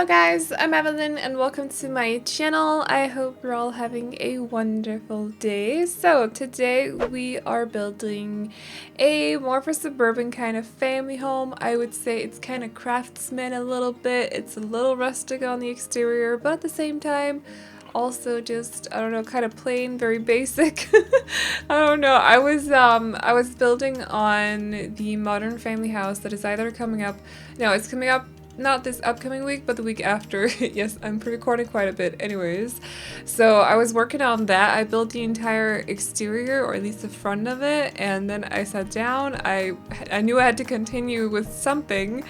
Hello guys, I'm Aveline and welcome to my channel. I hope you're all having a wonderful day. So today we are building more of a suburban kind of family home. I would say it's kind of craftsman a little bit. It's a little rustic on the exterior, but at the same time also just, I don't know, kind of plain, very basic. I don't know. I was building on the modern family house that is either coming up, no, it's coming up not this upcoming week, but the week after. Yes, I'm recording quite a bit anyways. So I was working on that. I built the entire exterior, or at least the front of it, and then I sat down. I knew I had to continue with something,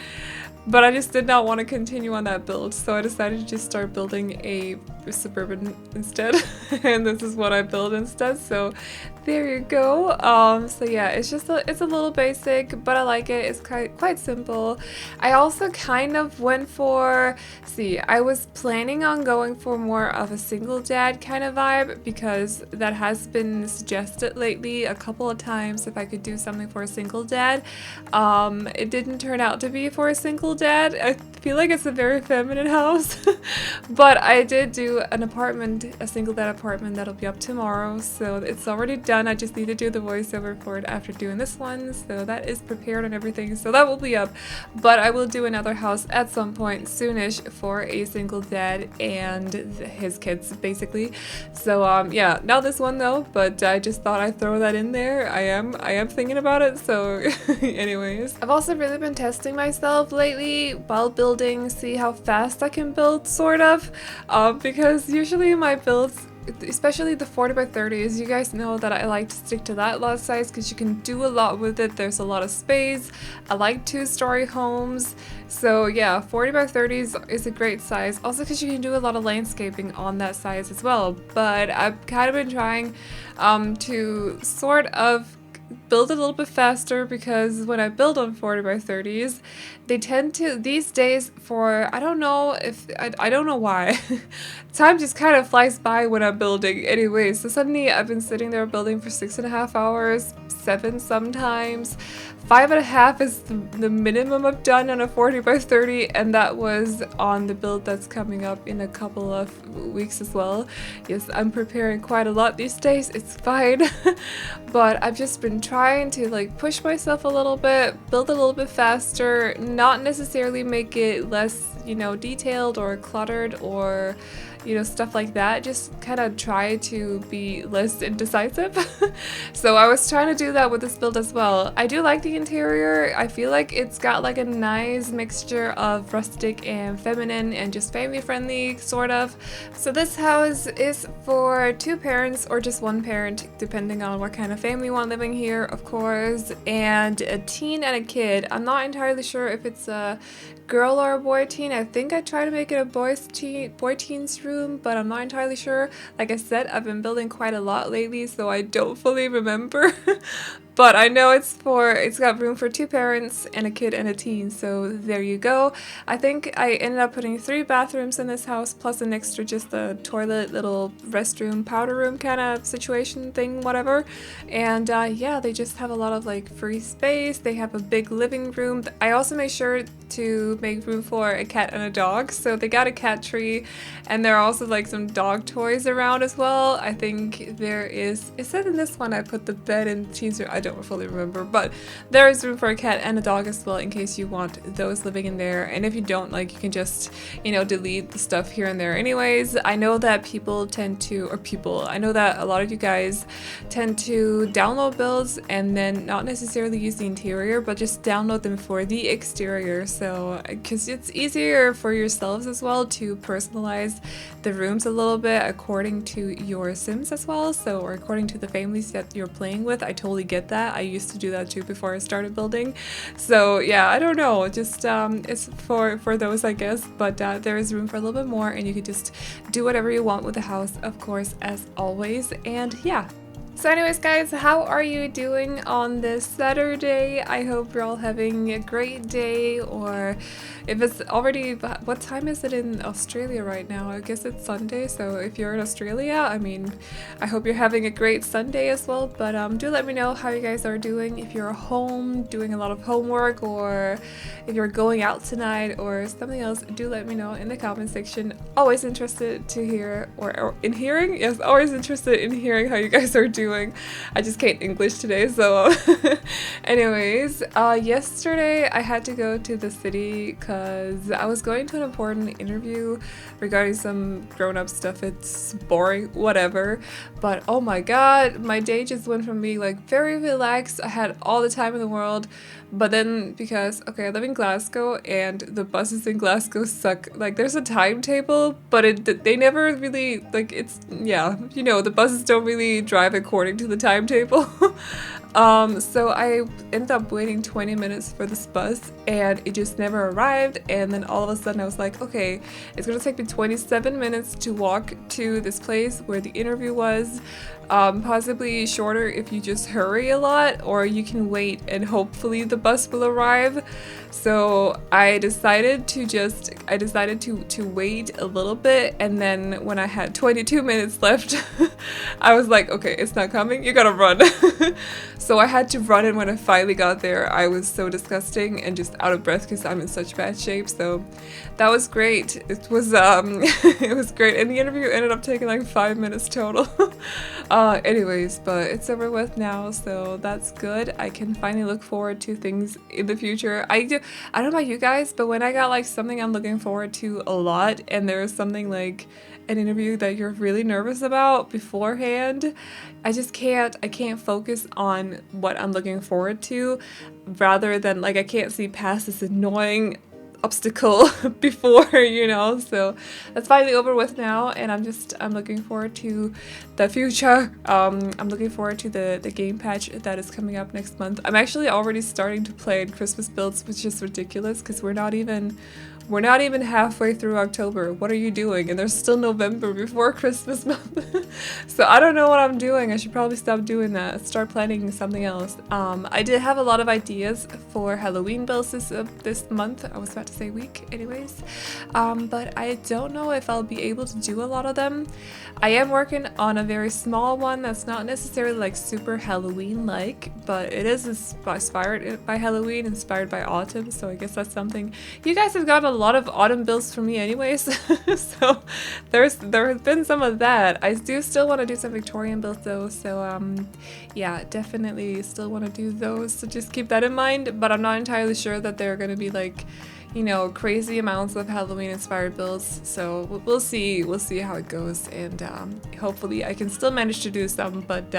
but I just did not want to continue on that build, so I decided to just start building a Suburban instead. And this is what I built instead, so there you go. So yeah, it's a little basic, but I like it. It's quite simple. I also kind of went for, I was planning on going for more of a single dad kind of vibe, because that has been suggested lately a couple of times if I could do something for a single dad. It didn't turn out to be for a single dad. I feel like it's a very feminine house. But I did do an apartment, a single dad apartment, that'll be up tomorrow, so it's already done. I just need to do the voiceover for it after doing this one, so that is prepared and everything, so that will be up. But I will do another house at some point soonish for a single dad and his kids, basically. So yeah, not this one though, but I just thought I'd throw that in there. I am thinking about it, so anyways. I've also really been testing myself lately while building, see how fast I can build, sort of, because usually my builds, especially the 40 by 30s, you guys know that I like to stick to that lot size because you can do a lot with it. There's a lot of space. I like 2-story homes, so yeah, 40 by 30s is a great size, also because you can do a lot of landscaping on that size as well. But I've kind of been trying to sort of build a little bit faster, because when I build on 40 by 30s, they tend to, these days, for, I don't know why, time just kind of flies by when I'm building anyway. So suddenly I've been sitting there building for 6.5 hours, 7 sometimes. 5.5 is the minimum I've done on a 40 by 30, and that was on the build that's coming up in a couple of weeks as well. Yes, I'm preparing quite a lot these days, it's fine. But I've just been trying to like push myself a little bit, build a little bit faster, not necessarily make it less, you know, detailed or cluttered or, you know, stuff like that. Just kind of try to be less indecisive. So I was trying to do that with this build as well. I do like the interior. I feel like it's got like a nice mixture of rustic and feminine and just family friendly, sort of. So this house is for 2 parents or just 1 parent, depending on what kind of family you want living here, of course, and a teen and a kid. I'm not entirely sure if it's a girl or a boy teen. I think I tried to make it a boy teen's room, but I'm not entirely sure. Like I said, I've been building quite a lot lately, so I don't fully remember. But I know it's got room for 2 parents and a kid and a teen, so there you go. I think I ended up putting 3 bathrooms in this house, plus an extra just a toilet, little restroom, powder room kind of situation thing, whatever. And yeah, they just have a lot of like free space. They have a big living room. I also made sure to make room for a cat and a dog, so they got a cat tree, and there are also like some dog toys around as well. I think there is, it said in this one I put the bed and cheese room, I don't fully remember, but there is room for a cat and a dog as well in case you want those living in there. And if you don't, like, you can just, you know, delete the stuff here and there anyways. I know that I know that a lot of you guys tend to download builds and then not necessarily use the interior, but just download them for the exterior. So because it's easier for yourselves as well to personalize the rooms a little bit according to your Sims as well, so, or according to the families that you're playing with. I totally get that. I used to do that too before I started building. So yeah, I don't know, just it's for those, I guess, but there is room for a little bit more, and you could just do whatever you want with the house, of course, as always. And yeah, So anyways guys, how are you doing on this Saturday? I hope you're all having a great day, or if it's already, what time is it in Australia right now? I guess it's Sunday, so if you're in Australia, I mean, I hope you're having a great Sunday as well, but do let me know how you guys are doing, if you're home doing a lot of homework, or if you're going out tonight or something else. Do let me know in the comment section. Always interested to hear, or in hearing? Yes, always interested in hearing how you guys are doing. I just can't English today, so anyways, yesterday I had to go to the city because I was going to an important interview regarding some grown-up stuff. It's boring, whatever, but oh my god, my day just went from being like very relaxed, I had all the time in the world, but then because, okay, I live in Glasgow and the buses in Glasgow suck. Like, there's a timetable, but they never really, like, it's, yeah, you know, the buses don't really drive according to the timetable. So I ended up waiting 20 minutes for this bus and it just never arrived, and then all of a sudden I was like, okay, it's gonna take me 27 minutes to walk to this place where the interview was. Possibly shorter if you just hurry a lot, or you can wait and hopefully the bus will arrive. So I decided to wait a little bit, and then when I had 22 minutes left, I was like, okay, it's not coming, you gotta run. So I had to run, and when I finally got there, I was so disgusting and just out of breath because I'm in such bad shape. So that was great. It was it was great, and the interview ended up taking like 5 minutes total. Anyways, but it's over with now, so that's good. I can finally look forward to things in the future. I don't know about you guys, but when I got like something I'm looking forward to a lot, and there's something like an interview that you're really nervous about beforehand, I can't focus on what I'm looking forward to, rather than like I can't see past this annoying obstacle before, you know. So that's finally over with now, and I'm looking forward to the future. I'm looking forward to the game patch that is coming up next month. I'm actually already starting to play in Christmas builds, which is ridiculous because we're not even halfway through October. What are you doing? And there's still November before Christmas month. So I don't know what I'm doing. I should probably stop doing that. Start planning something else. I did have a lot of ideas for Halloween builds this month. I was about to say week anyways. But I don't know if I'll be able to do a lot of them. I am working on a very small one that's not necessarily like super Halloween-like, but it is inspired by Halloween, inspired by autumn. So I guess that's something. You guys have gotten a lot of autumn builds from me anyways. So there has been some of that. I do still want to do some Victorian builds though, so yeah, definitely still want to do those, so just keep that in mind. But I'm not entirely sure that they're going to be like, you know, crazy amounts of Halloween inspired builds, so we'll see how it goes, and hopefully I can still manage to do some. But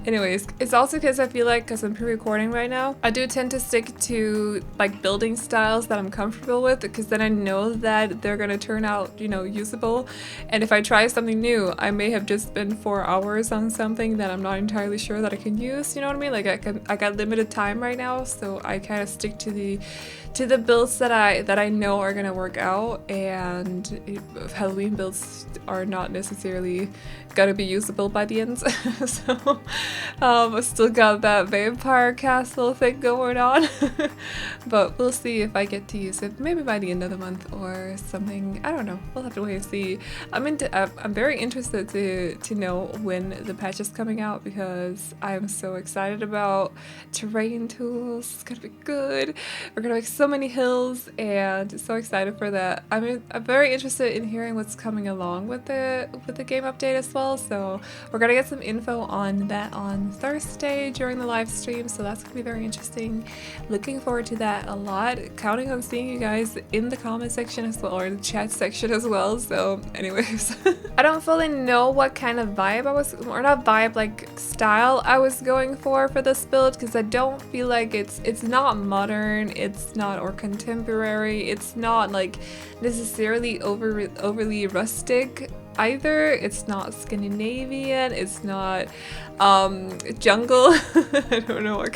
anyways, it's also because I feel like, because I'm pre-recording right now, I do tend to stick to like building styles that I'm comfortable with, because then I know that they're gonna turn out, you know, usable. And if I try something new, I may have just spent 4 hours on something that I'm not entirely sure that I can use, you know what I mean? Like I got limited time right now, so I kind of stick to the builds that I know are gonna work out, and Halloween builds are not necessarily gonna be usable by the end. So I still got that vampire castle thing going on. But we'll see if I get to use it maybe by the end of the month or something. I don't know, we'll have to wait and see. I'm very interested to know when the patch is coming out, because I'm so excited about terrain tools. It's gonna be good. We're gonna make so many hills, and so excited for that. I'm very interested in hearing what's coming along with the game update as well. So we're gonna get some info on that on Thursday during the live stream, so that's gonna be very interesting. Looking forward to that a lot. Counting on seeing you guys in the comment section as well, or the chat section as well. So anyways, I don't fully know what kind of vibe or not vibe, like style I was going for this build, because I don't feel like it's not modern, it's not or contemporary, it's not like necessarily overly rustic either. It's not Scandinavian, it's not jungle. I don't know what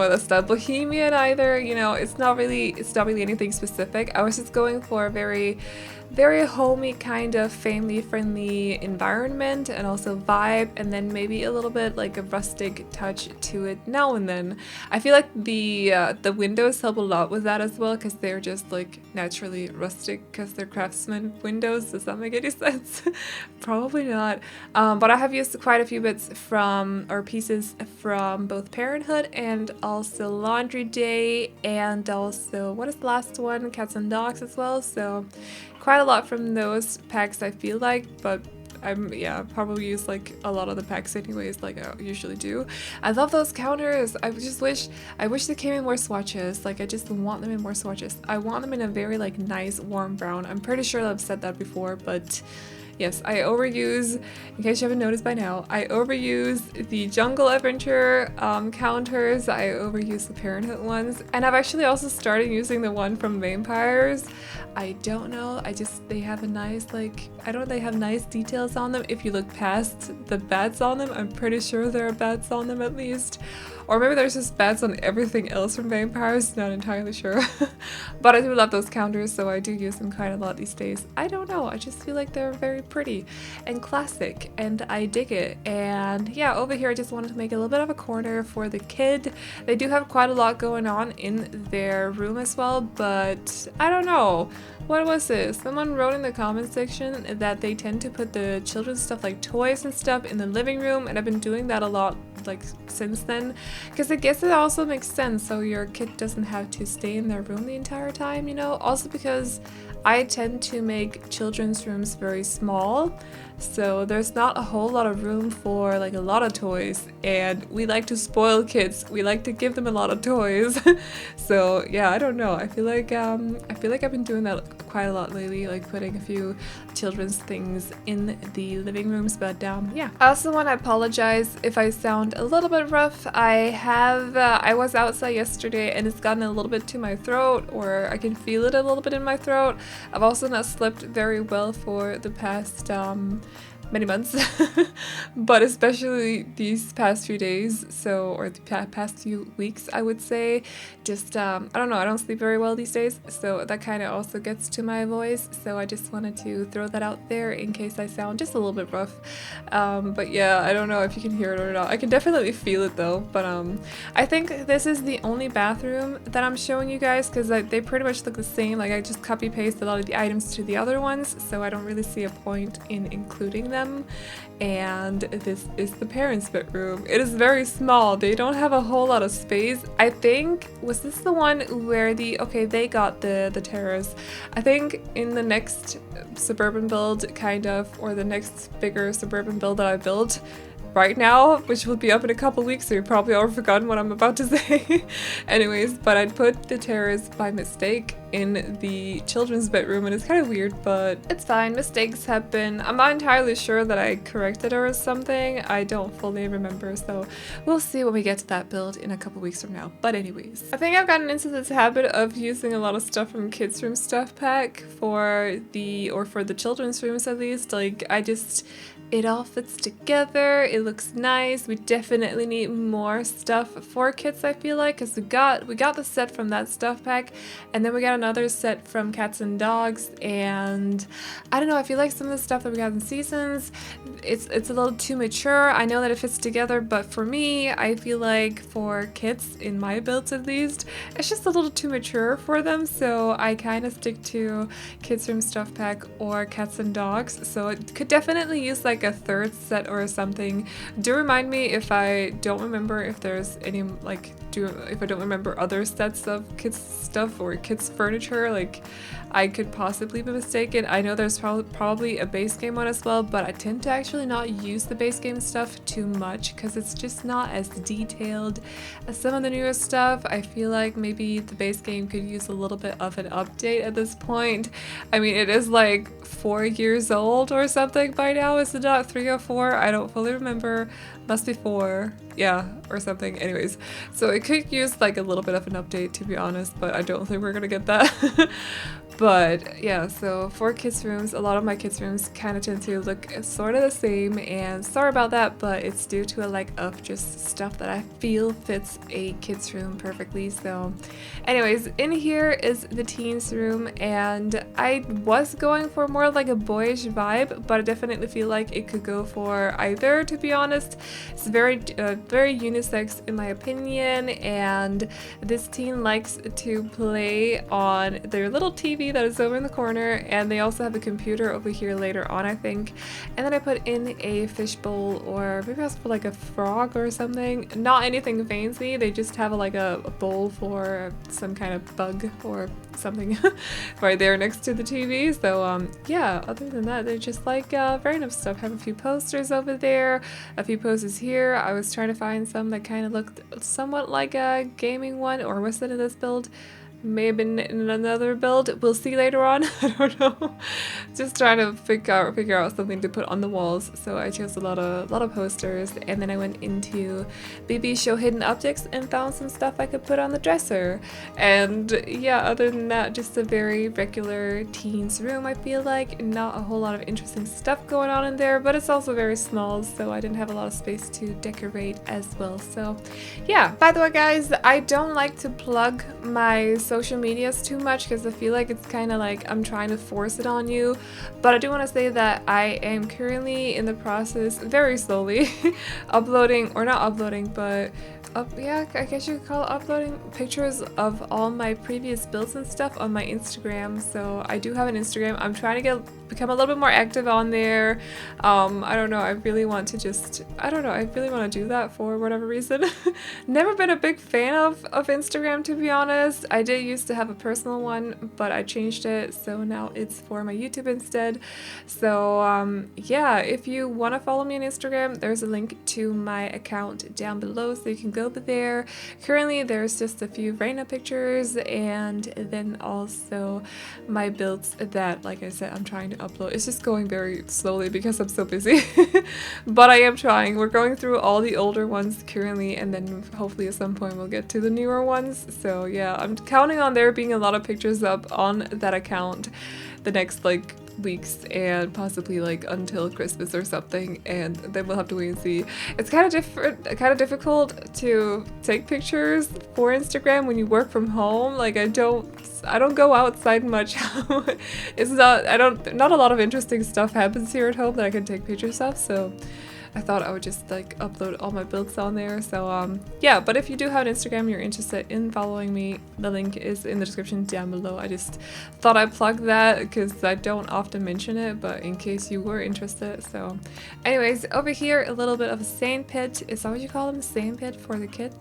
that's not Bohemian either, you know. It's not really anything specific. I was just going for a very very homey kind of family friendly environment and also vibe, and then maybe a little bit like a rustic touch to it now and then. I feel like the windows help a lot with that as well, because they're just like naturally rustic because they're craftsman windows. Does that make any sense? Probably not. But I have used quite a few bits from, or pieces from, both Parenthood and also Laundry Day, and also, what is the last one? Cats and Dogs as well. So quite a lot from those packs, I feel like, but probably use like a lot of the packs anyways, like I usually do. I love those counters. I wish they came in more swatches. Like I just want them in more swatches. I want them in a very like nice warm brown. I'm pretty sure I've said that before, but yes, I overuse, in case you haven't noticed by now, I overuse the Jungle Adventure counters, I overuse the Parenthood ones, and I've actually also started using the one from Vampires. I don't know, they have a nice, like, I don't know, they have nice details on them. If you look past the bats on them, I'm pretty sure there are bats on them at least. Or maybe there's just bats on everything else from Vampires, not entirely sure. But I do love those counters, so I do use them quite a lot these days. I don't know, I just feel like they're very pretty and classic, and I dig it. And yeah, over here I just wanted to make a little bit of a corner for the kid. They do have quite a lot going on in their room as well, but I don't know. What was this? Someone wrote in the comment section that they tend to put the children's stuff like toys and stuff in the living room, and I've been doing that a lot like since then, because I guess it also makes sense so your kid doesn't have to stay in their room the entire time, you know. Also because I tend to make children's rooms very small, so there's not a whole lot of room for like a lot of toys, and we like to spoil kids. We like to give them a lot of toys. So yeah, I don't know. I feel like I've been doing that quite a lot lately, like putting a few children's things in the living rooms. But yeah, I also want to apologize if I sound a little bit rough. I was outside yesterday and it's gotten a little bit to my throat, or I can feel it a little bit in my throat. I've also not slept very well for the past many months, but especially these past few days, so, or the past few weeks, I would say. Just I don't know, I don't sleep very well these days, so that kind of also gets to my voice, so I just wanted to throw that out there in case I sound just a little bit rough. But yeah, I don't know if you can hear it or not. I can definitely feel it though. But I think this is the only bathroom that I'm showing you guys, because they pretty much look the same. Like I just copy paste a lot of the items to the other ones, so I don't really see a point in including them. And this is the parents' bedroom. It is very small. They don't have a whole lot of space. I think, was this the one where they got the terrace. I think in the next Suburban build, kind of, or the next bigger Suburban build that I built right now, which will be up in a couple weeks, so you've probably already forgotten what I'm about to say. Anyways, but I put the terrace by mistake in the children's bedroom, and it's kind of weird, but it's fine. Mistakes happen. I'm not entirely sure that I corrected her or something. I don't fully remember, so we'll see when we get to that build in a couple weeks from now. But anyways, I think I've gotten into this habit of using a lot of stuff from Kids Room Stuff Pack for the children's rooms at least. Like it all fits together, it looks nice. We definitely need more stuff for kids, I feel like, because we got the set from that stuff pack, and then we got another set from Cats and Dogs, and I don't know, I feel like some of the stuff that we got in Seasons, it's a little too mature. I know that it fits together, but for me, I feel like for kids, in my builds at least, it's just a little too mature for them, so I kind of stick to Kids Room Stuff Pack or Cats and Dogs. So it could definitely use like a third set or something. Do remind me if I don't remember if there's any if I don't remember other sets of kids stuff or kids furniture. Like I could possibly be mistaken. I know there's probably a base game one as well, but I tend to actually not use the base game stuff too much because it's just not as detailed as some of the newer stuff. I feel like maybe the base game could use a little bit of an update at this point. I mean, it is like 4 years old or something by now, is it not? 3 or 4? I don't fully remember. Must be 4. Yeah, or something. Anyways, so it could use like a little bit of an update, to be honest, but I don't think we're gonna get that. But yeah, so for kids' rooms, a lot of my kids' rooms kind of tend to look sort of the same, and sorry about that, but it's due to a lack of just stuff that I feel fits a kids' room perfectly. So anyways, in here is the teens' room, and I was going for more like a boyish vibe, but I definitely feel like it could go for either, to be honest. It's very unisex in my opinion, and this teen likes to play on their little TV that is over in the corner, and they also have a computer over here later on, I think. And then I put in a fishbowl, or maybe I was for like a frog or something. Not anything fancy, they just have like a bowl for some kind of bug or something right there next to the TV. So yeah, other than that, they're just like very enough stuff. Have a few posters over there, a few posters here. I was trying to find some that kind of looked somewhat like a gaming one, or was it in this build? May have been in another build. We'll see later on. I don't know. Just trying to figure out something to put on the walls. So I chose a lot of posters, and then I went into BB Show Hidden Objects and found some stuff I could put on the dresser. And yeah, other than that, just a very regular teens room. I feel like not a whole lot of interesting stuff going on in there, but it's also very small, so I didn't have a lot of space to decorate as well. So yeah. By the way, guys, I don't like to plug my social medias too much because I feel like it's kind of like I'm trying to force it on you, but I do want to say that I am currently in the process, very slowly, uploading, or not uploading, but yeah, I guess you could call it uploading pictures of all my previous builds and stuff on my Instagram. So I do have an Instagram. I'm trying to become a little bit more active on there. I don't know, I really want to just, I don't know, I really want to do that for whatever reason. Never been a big fan of Instagram, to be honest. I did used to have a personal one, but I changed it, so now it's for my YouTube instead. So yeah, if you want to follow me on Instagram, there's a link to my account down below, so you can go over there. Currently there's just a few Reina pictures, and then also my builds that, like I said, I'm trying to upload. It's just going very slowly because I'm so busy. But I am trying. We're going through all the older ones currently, and then hopefully at some point we'll get to the newer ones. So yeah, I'm counting on there being a lot of pictures up on that account the next like weeks, and possibly like until Christmas or something, and then we'll have to wait and see. It's kind of difficult to take pictures for Instagram when you work from home. Like I don't go outside much. It's not a lot of interesting stuff happens here at home that I can take pictures of, so I thought I would just like upload all my builds on there. So yeah, but if you do have an Instagram, you're interested in following me, the link is in the description down below. I just thought I'd plug that because I don't often mention it, but in case you were interested. So anyways, over here a little bit of a sand pit. Is that what you call them? Sand pit for the kid?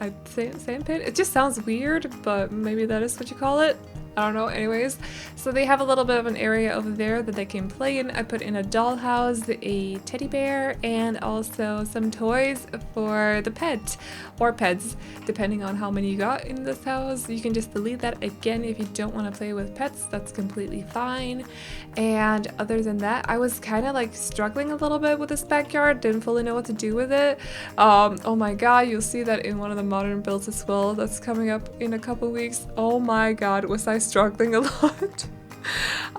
I'd say sand pit. It just sounds weird, but maybe that is what you call it. I don't know. Anyways, so they have a little bit of an area over there that they can play in. I put in a dollhouse, a teddy bear, and also some toys for the pet, or pets, depending on how many you got in this house. You can just delete that again if you don't want to play with pets. That's completely fine. And other than that, I was kind of like struggling a little bit with this backyard. Didn't fully know what to do with it. Oh my god, you'll see that in one of the modern builds as well. That's coming up in a couple weeks. Oh my god, was I struggling a lot.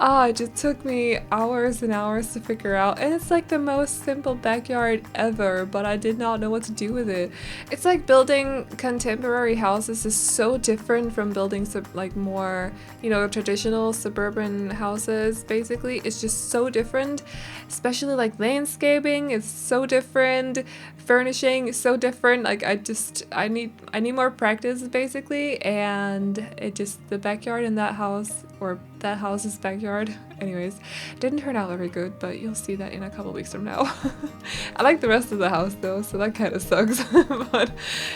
It just took me hours and hours to figure out, and it's like the most simple backyard ever, but I did not know what to do with it. It's like building contemporary houses is so different from building like more, you know, traditional suburban houses. Basically, it's just so different, especially like landscaping is so different, furnishing is so different. Like I need more practice basically, and it just, the backyard in that house, or that house's backyard, anyways, didn't turn out very good, but you'll see that in a couple weeks from now. I like the rest of the house though, so that kind of sucks. But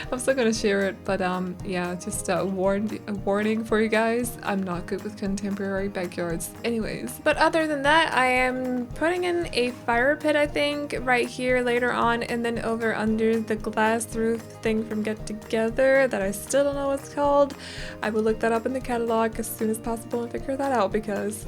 I'm still gonna share it. But yeah, just a warning for you guys, I'm not good with contemporary backyards anyways. But other than that, I am putting in a fire pit, I think, right here later on, and then over under the glass roof thing from Get Together that I still don't know what's called. I will look that up in the catalog as soon as possible and figure that out, because